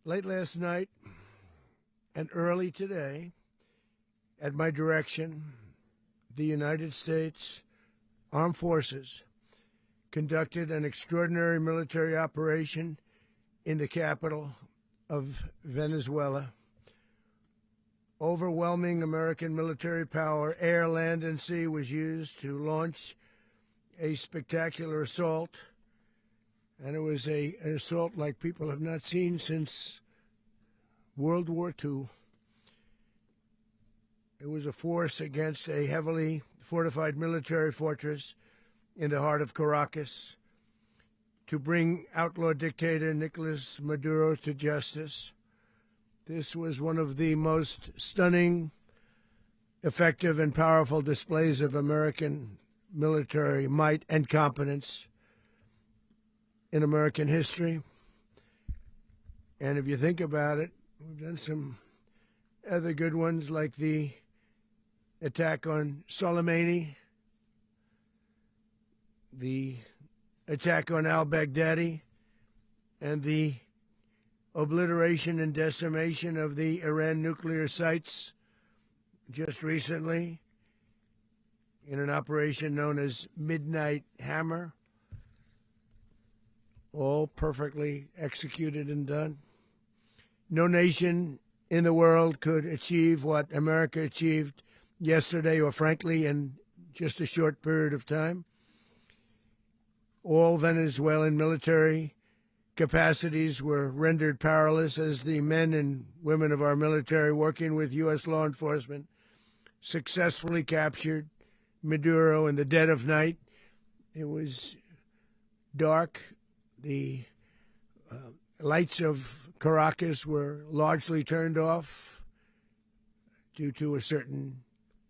Late last night and early today, at my direction, the United States Armed Forces conducted an extraordinary military operation in the capital of Venezuela. Overwhelming American military power, air, land, and sea, was used to launch a spectacular assault. And it was an assault like people have not seen since World War II. It was a force against a heavily fortified military fortress in the heart of Caracas to bring outlaw dictator Nicolas Maduro to justice. This was one of the most stunning, effective, and powerful displays of American military might and competence in American history. And if you think about it, we've done some other good ones, like the attack on Soleimani, the attack on al-Baghdadi, and the obliteration and decimation of the Iran nuclear sites just recently in an operation known as Midnight Hammer. All perfectly executed and done. No nation in the world could achieve what America achieved yesterday, or frankly, in just a short period of time. All Venezuelan military capacities were rendered powerless as the men and women of our military, working with U.S. law enforcement, successfully captured Maduro in the dead of night. It was dark. The lights of Caracas were largely turned off due to a certain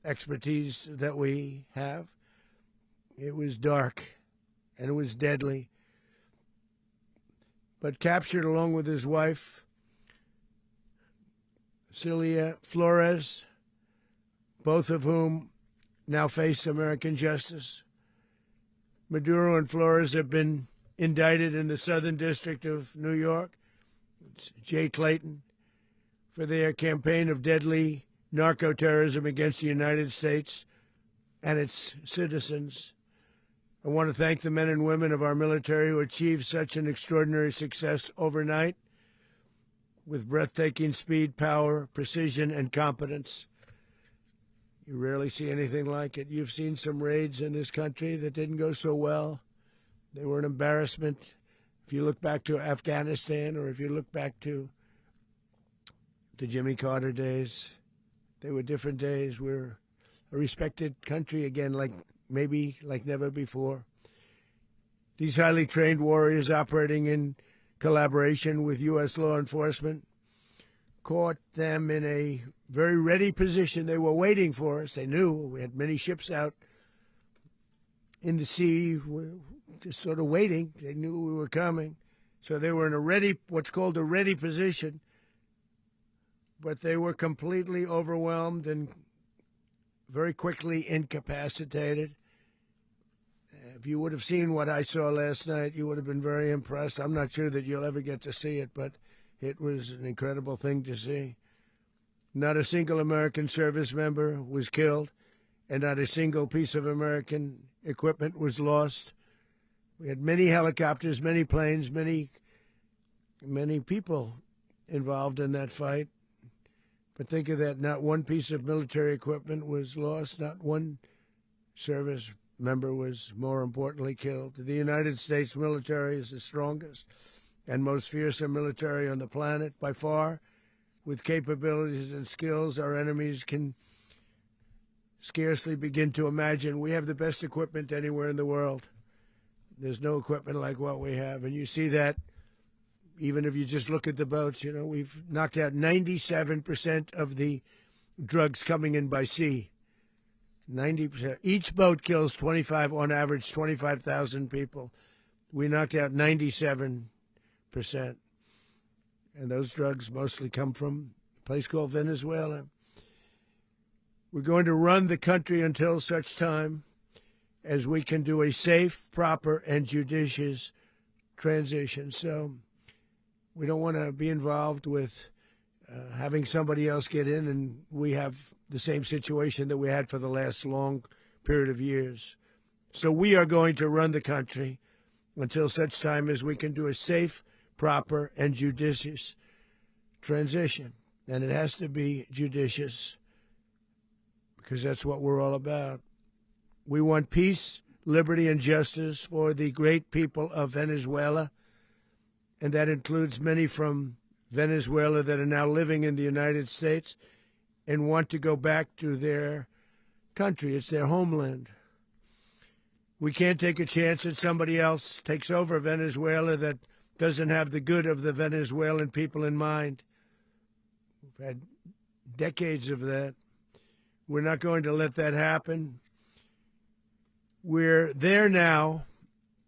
expertise that we have. It was dark and it was deadly. But captured along with his wife, Celia Flores, both of whom now face American justice. Maduro and Flores have been indicted in the Southern District of New York, Jay Clayton, for their campaign of deadly narco-terrorism against the United States and its citizens. I want to thank the men and women of our military who achieved such an extraordinary success overnight with breathtaking speed, power, precision, and competence. You rarely see anything like it. You've seen some raids in this country that didn't go so well. They were an embarrassment. If you look back to Afghanistan, or if you look back to the Jimmy Carter days, they were different days. We're a respected country again, maybe like never before. These highly trained warriors, operating in collaboration with U.S. law enforcement, caught them in a very ready position. They were waiting for us. They knew we had many ships out in the sea, just sort of waiting. They knew we were coming. So they were in what's called a ready position. But they were completely overwhelmed and very quickly incapacitated. If you would have seen what I saw last night, you would have been very impressed. I'm not sure that you'll ever get to see it, but it was an incredible thing to see. Not a single American service member was killed, and not a single piece of American equipment was lost. We had many helicopters, many planes, many people involved in that fight. But think of that, not one piece of military equipment was lost, not one service member was, more importantly, killed. The United States military is the strongest and most fearsome military on the planet, by far. With capabilities and skills our enemies can scarcely begin to imagine. We have the best equipment anywhere in the world. There's no equipment like what we have. And you see that even if you just look at the boats. We've knocked out 97% of the drugs coming in by sea. 90%. Each boat kills on average, 25,000 people. We knocked out 97%. And those drugs mostly come from a place called Venezuela. We're going to run the country until such time as we can do a safe, proper, and judicious transition. So We don't want to be involved with having somebody else get in, and we have the same situation that we had for the last long period of years. So we are going to run the country until such time as we can do a safe, proper, and judicious transition. And it has to be judicious because that's what we're all about. We want peace, liberty, and justice for the great people of Venezuela, and that includes many from Venezuela that are now living in the United States and want to go back to their country. It's their homeland. We can't take a chance that somebody else takes over Venezuela that doesn't have the good of the Venezuelan people in mind. We've had decades of that. We're not going to let that happen. We're there now,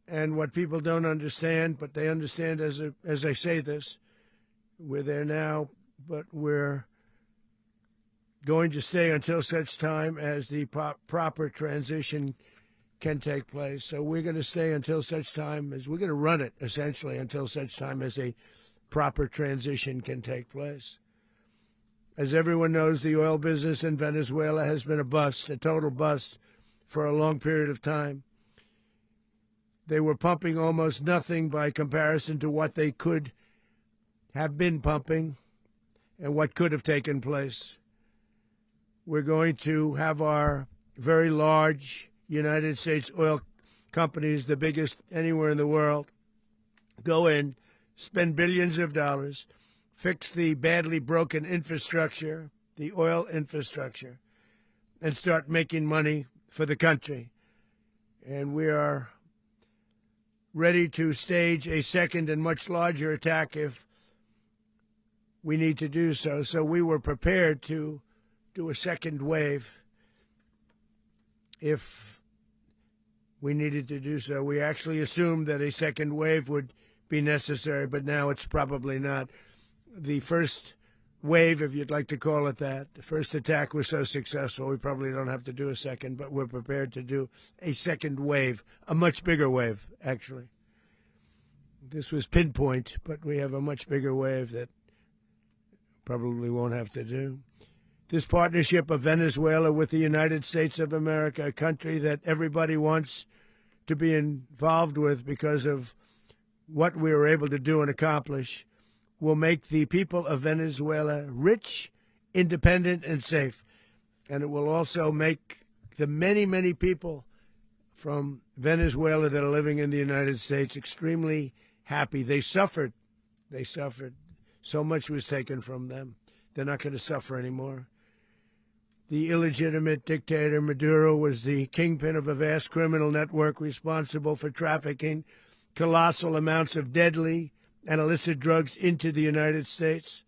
and what people don't understand, but they understand as I say this, we're there now, but we're going to stay until such time as the proper transition can take place. So we're going to stay until such time as we're going to run it, essentially, until such time as a proper transition can take place. As everyone knows, the oil business in Venezuela has been a bust, a total bust, for a long period of time. They were pumping almost nothing by comparison to what they could have been pumping and what could have taken place. We're going to have our very large United States oil companies, the biggest anywhere in the world, go in, spend billions of dollars, fix the badly broken infrastructure, the oil infrastructure, and start making money for the country. And we are ready to stage a second and much larger attack if we need to do so. So we were prepared to do a second wave if we needed to do so. We actually assumed that a second wave would be necessary, but now it's probably not. The first wave, if you'd like to call it that, the first attack was so successful, we probably don't have to do a second, but we're prepared to do a second wave, a much bigger wave, actually. This was pinpoint, but we have a much bigger wave that probably won't have to do. This partnership of Venezuela with the United States of America, a country that everybody wants to be involved with because of what we were able to do and accomplish, will make the people of Venezuela rich, independent, and safe. And it will also make the many, many people from Venezuela that are living in the United States extremely happy. They suffered. They suffered. So much was taken from them. They're not going to suffer anymore. The illegitimate dictator Maduro was the kingpin of a vast criminal network responsible for trafficking colossal amounts of deadly and illicit drugs into the United States.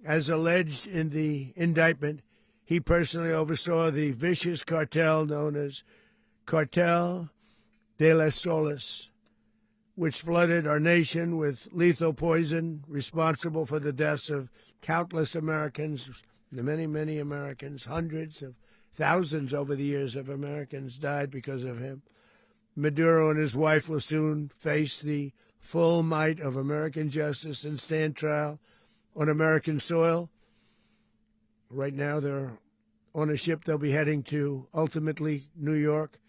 As alleged in the indictment, he personally oversaw the vicious cartel known as Cartel de las Solas, which flooded our nation with lethal poison, responsible for the deaths of countless Americans, many, many Americans. Hundreds of thousands over the years of Americans died because of him. Maduro and his wife will soon face the full might of American justice and stand trial on American soil. Right now, they're on a ship they'll be heading to, ultimately, New York,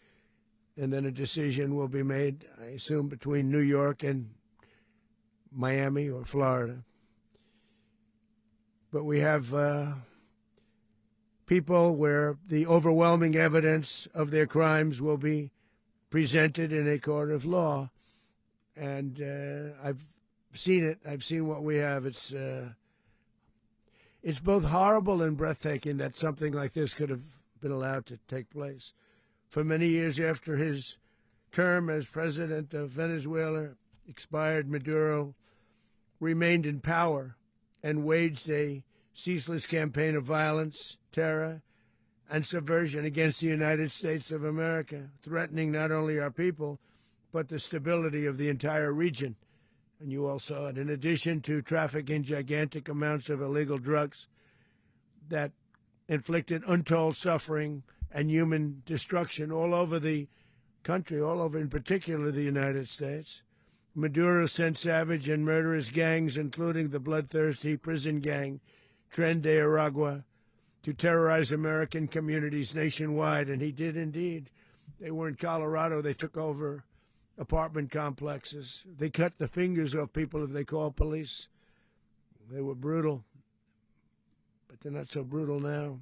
and then a decision will be made, I assume, between New York and Miami or Florida. But we have people where the overwhelming evidence of their crimes will be presented in a court of law. And I've seen it. I've seen what we have. It's both horrible and breathtaking that something like this could have been allowed to take place. For many years after his term as president of Venezuela expired, Maduro remained in power and waged a ceaseless campaign of violence, terror, and subversion against the United States of America, threatening not only our people, but the stability of the entire region. And you all saw it. In addition to trafficking gigantic amounts of illegal drugs that inflicted untold suffering and human destruction all over the country, all over, in particular, the United States, Maduro sent savage and murderous gangs, including the bloodthirsty prison gang, Tren de Aragua, to terrorize American communities nationwide, and he did indeed. They were in Colorado. They took over apartment complexes. They cut the fingers off people if they called police. They were brutal, but they're not so brutal now.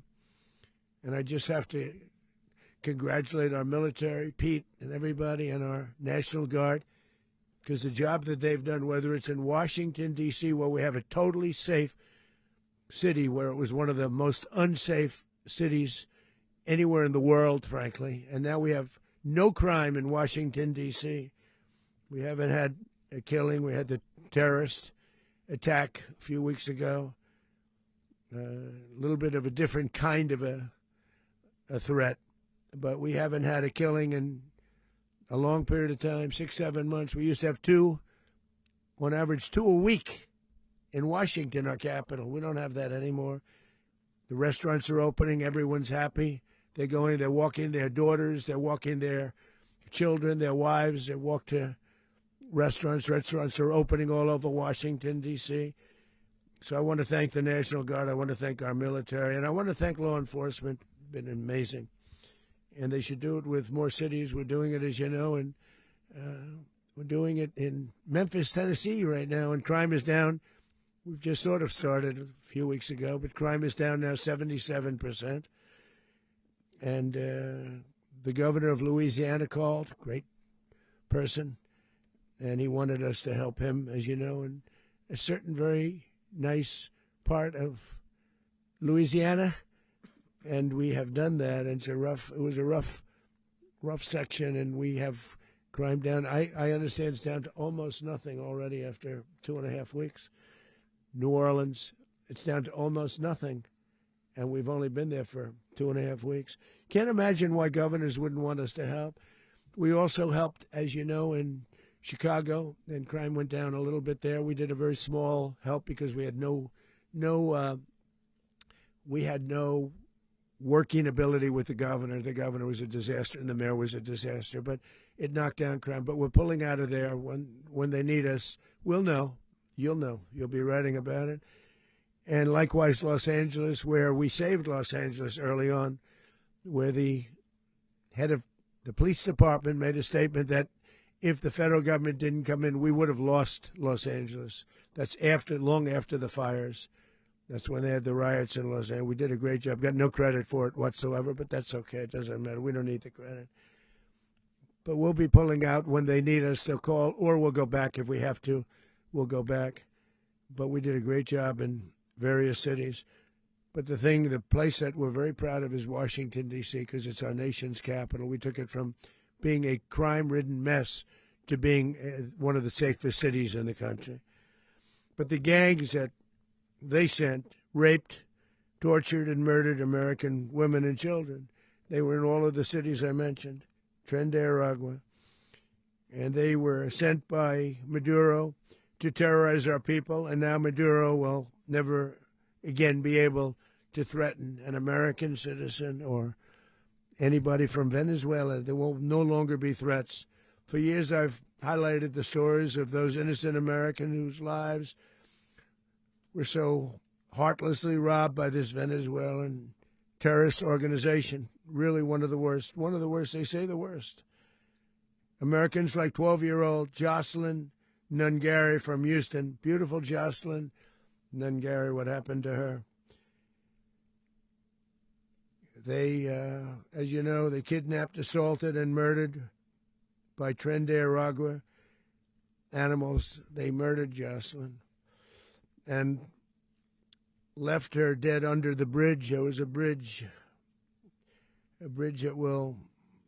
And I just have to congratulate our military, Pete, and everybody, and our National Guard, because the job that they've done, whether it's in Washington, D.C., where we have a totally safe city, where it was one of the most unsafe cities anywhere in the world, frankly, and now we have no crime in Washington, D.C. We haven't had a killing. We had the terrorist attack a few weeks ago, a little bit of a different kind of a threat, but we haven't had a killing in a long period of time, 6-7 months. We used to have two, on average, 2 a week in Washington, our capital. We don't have that anymore. The restaurants are opening. Everyone's happy. They're going, they're walking their daughters, they're walking their children, their wives. They walk to restaurants. Restaurants are opening all over Washington, D.C. So I want to thank the National Guard. I want to thank our military. And I want to thank law enforcement. Been amazing. And they should do it with more cities. We're doing it, as you know, and we're doing it in Memphis, Tennessee right now, and crime is down. We've just sort of started a few weeks ago, but crime is down now 77%. And the governor of Louisiana called, great person, and he wanted us to help him, as you know, in a certain very nice part of Louisiana. And we have done that. And it was a rough section, and we have crime down. I understand it's down to almost nothing already after 2.5 weeks. New Orleans, it's down to almost nothing, and we've only been there for 2.5 weeks. Can't imagine why governors wouldn't want us to help. We also helped, as you know, in Chicago, and crime went down a little bit there. We did a very small help because we had no working ability with the governor. The governor was a disaster, and the mayor was a disaster, but it knocked down crime. But we're pulling out of there. When they need us, we'll know. You'll know. You'll be writing about it. And likewise, Los Angeles, where we saved Los Angeles early on, where the head of the police department made a statement that if the federal government didn't come in, we would have lost Los Angeles. That's long after the fires. That's when they had the riots in Los Angeles. We did a great job. Got no credit for it whatsoever, but that's okay. It doesn't matter. We don't need the credit. But we'll be pulling out when they need us. They'll call, or we'll go back if we have to. We'll go back. But we did a great job in various cities. But the place that we're very proud of is Washington, D.C., because it's our nation's capital. We took it from being a crime-ridden mess to being one of the safest cities in the country. But the gangs that they sent raped, tortured, and murdered American women and children. They were in all of the cities I mentioned, Tren de Aragua. And they were sent by Maduro to terrorize our people, and now Maduro will never again be able to threaten an American citizen or anybody from Venezuela. There will no longer be threats. For years I've highlighted the stories of those innocent Americans whose lives were so heartlessly robbed by this Venezuelan terrorist organization. Really one of the worst. One of the worst, they say the worst. Americans like 12-year-old Jocelyn Nungari from Houston. Beautiful Jocelyn Nungari, what happened to her? They, as you know, they kidnapped, assaulted, and murdered by Tren de Aragua animals. They murdered Jocelyn and left her dead under the bridge. There was a bridge that will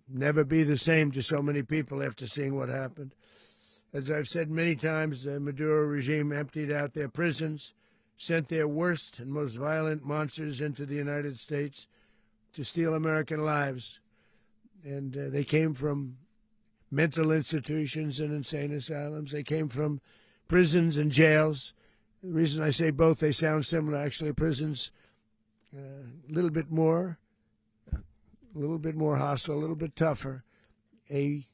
never be the same to so many people after seeing what happened. As I've said many times, the Maduro regime emptied out their prisons, sent their worst and most violent monsters into the United States to steal American lives. And they came from mental institutions and insane asylums. They came from prisons and jails. The reason I say both, they sound similar. Actually, prisons, a little bit more hostile, a little bit tougher. A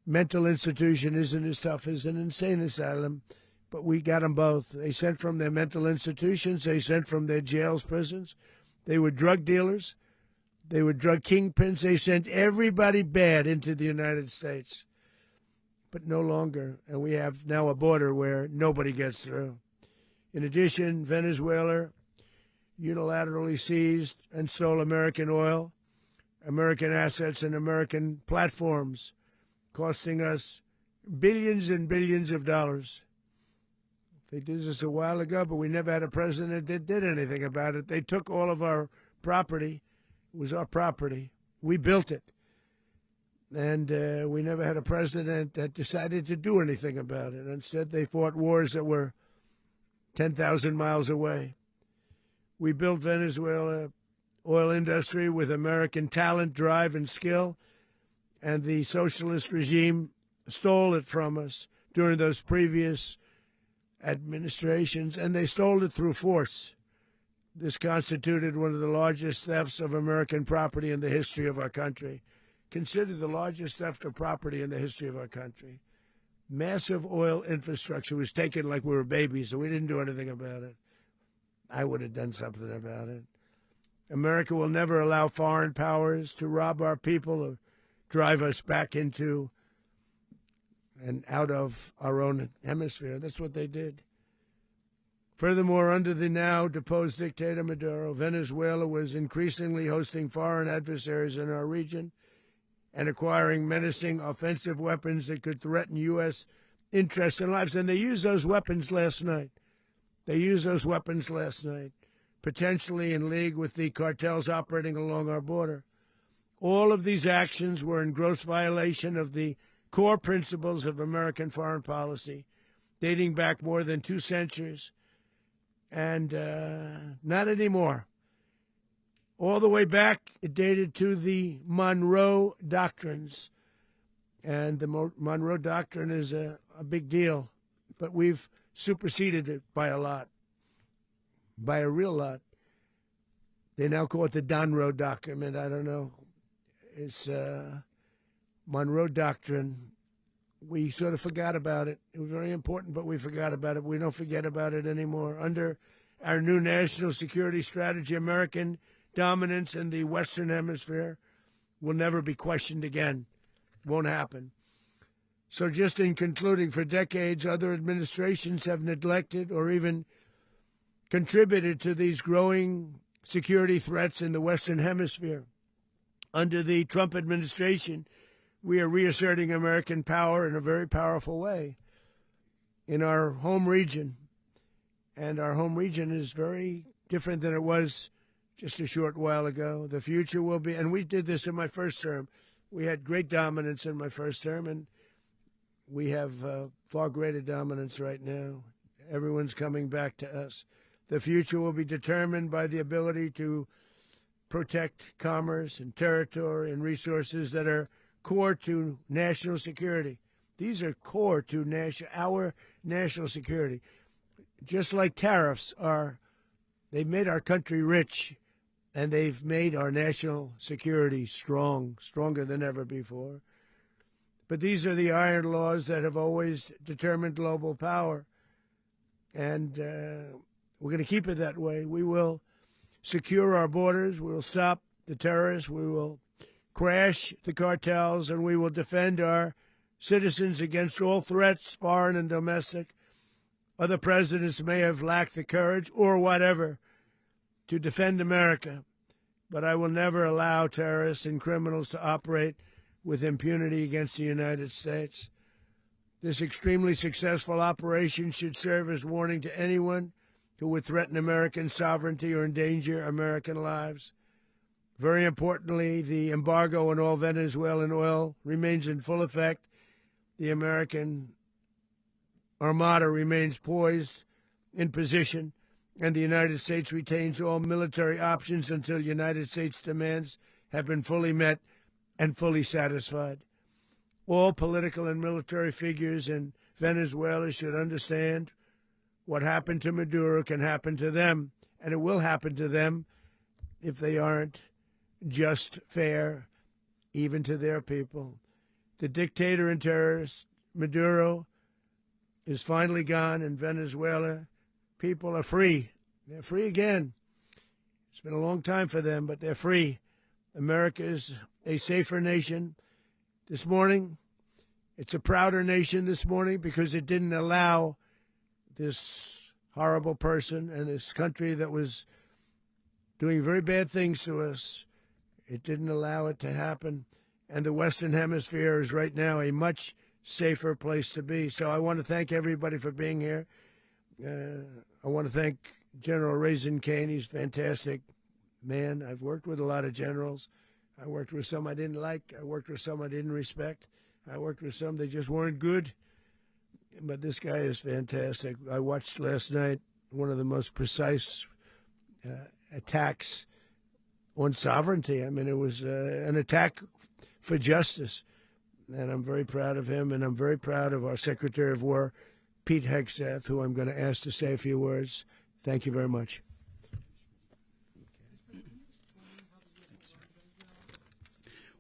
mental institution isn't as tough as an insane asylum, but we got them both. They sent from their mental institutions. They sent from their jails, prisons. They were drug dealers. They were drug kingpins. They sent everybody bad into the United States, but no longer. And we have now a border where nobody gets through. In addition, Venezuela unilaterally seized and stole American oil, American assets, and American platforms, costing us billions and billions of dollars. They did this a while ago, but we never had a president that did anything about it. They took all of our property. It was our property. We built it. And we never had a president that decided to do anything about it. Instead, they fought wars that were 10,000 miles away. We built Venezuela oil industry with American talent, drive, and skill, and the socialist regime stole it from us during those previous administrations, and they stole it through force. This constituted one of the largest thefts of American property in the history of our country. Considered the largest theft of property in the history of our country. Massive oil infrastructure was taken like we were babies, and we didn't do anything about it. I would have done something about it. America will never allow foreign powers to rob our people or drive us back into and out of our own hemisphere. That's what they did. Furthermore, under the now deposed dictator Maduro, Venezuela was increasingly hosting foreign adversaries in our region and acquiring menacing offensive weapons that could threaten U.S. interests and lives. And they used those weapons last night. Potentially in league with the cartels operating along our border. All of these actions were in gross violation of the core principles of American foreign policy, dating back more than 2 centuries, and not anymore. All the way back, it dated to the Monroe Doctrines, and the Monroe Doctrine is a big deal, but we've superseded it by a lot, by a real lot. They now call it the Donroe Document. I don't know. It's Monroe Doctrine. We sort of forgot about it. It was very important, but we forgot about it. We don't forget about it anymore. Under our new national security strategy, American dominance in the Western Hemisphere will never be questioned again. Won't happen. So just in concluding, for decades, other administrations have neglected or even contributed to these growing security threats in the Western Hemisphere. Under the Trump administration, we are reasserting American power in a very powerful way in our home region. And our home region is very different than it was just a short while ago. The future will be, and we did this in my first term. We had great dominance in my first term, and we have far greater dominance right now. Everyone's coming back to us. The future will be determined by the ability to protect commerce and territory and resources that are core to national security. These are core to our national security. Just like tariffs are, they've made our country rich, and they've made our national security stronger than ever before. But these are the iron laws that have always determined global power, and we're going to keep it that way. We will secure our borders. We will stop the terrorists. We will crash the cartels, and we will defend our citizens against all threats, foreign and domestic. Other presidents may have lacked the courage or whatever to defend America, but I will never allow terrorists and criminals to operate with impunity against the United States. This extremely successful operation should serve as warning to anyone who would threaten American sovereignty or endanger American lives. Very importantly, the embargo on all Venezuelan oil remains in full effect. The American Armada remains poised in position, and the United States retains all military options until United States demands have been fully met and fully satisfied. All political and military figures in Venezuela should understand what happened to Maduro can happen to them, and it will happen to them if they aren't just fair, even to their people. The dictator and terrorist, Maduro, is finally gone in Venezuela. People are free. They're free again. It's been a long time for them, but they're free. America is a safer nation. This morning, it's a prouder nation this morning because it didn't allow this horrible person and this country that was doing very bad things to us. It didn't allow it to happen. And the Western Hemisphere is right now a much safer place to be. So I want to thank everybody for being here. I want to thank General Raisin Kane. He's a fantastic man. I've worked with a lot of generals. I worked with some I didn't like. I worked with some I didn't respect. I worked with some that just weren't good. But this guy is fantastic. I watched last night one of the most precise attacks on sovereignty. I mean, it was an attack for justice. And I'm very proud of him, and I'm very proud of our Secretary of War, Pete Hegseth, who I'm going to ask to say a few words. Thank you very much.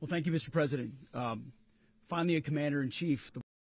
Well, thank you, Mr. President. Finally, a Commander-in-Chief.